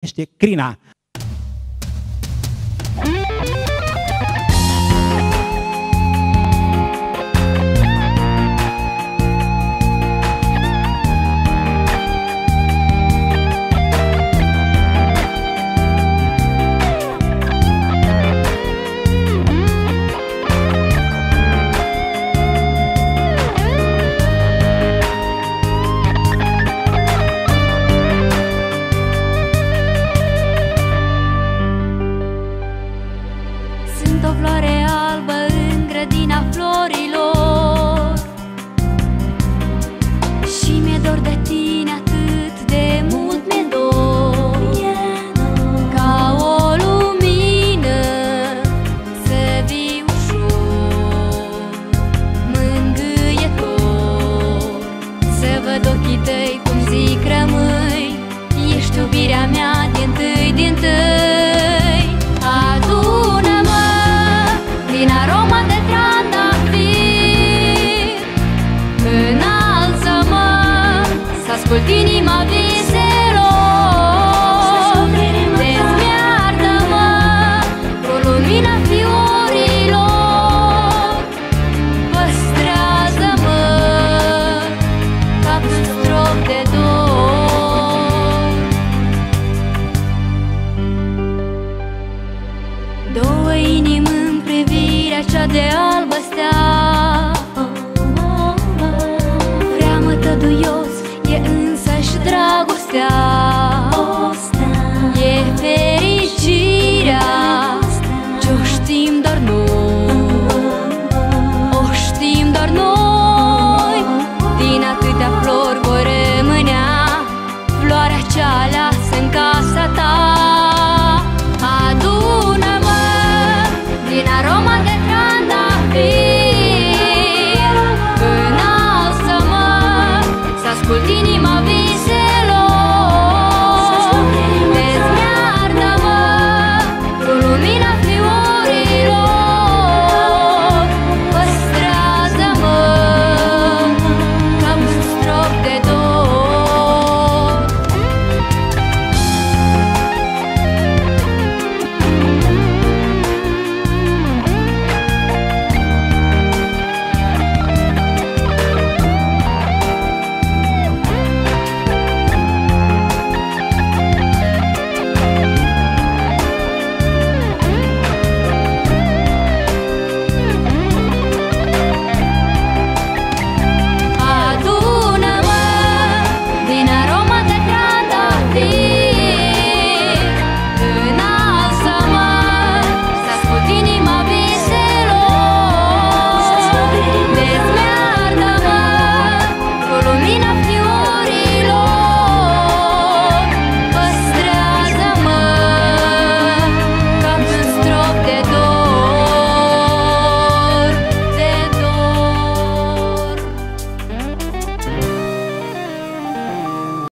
este crina. Sunt o floare albă în grădina florilor și mi-e dor de tine, atât de mult mi-e dor, ca o lumină să vii ușor, mângâietor. Să văd ochii tăi cum zic rămâi, ești iubirea mea din-ntâi, din-ntâi. Adună-mă din aroma de trandafir, înalță-mă să ascult inima viselor, dezmiartă-mă cu lumina fiorilor, păstrează-mă ca pe un strop de dor. Două inimi în privirea cea de albă stea, freamă tăduios e însăși dragostea.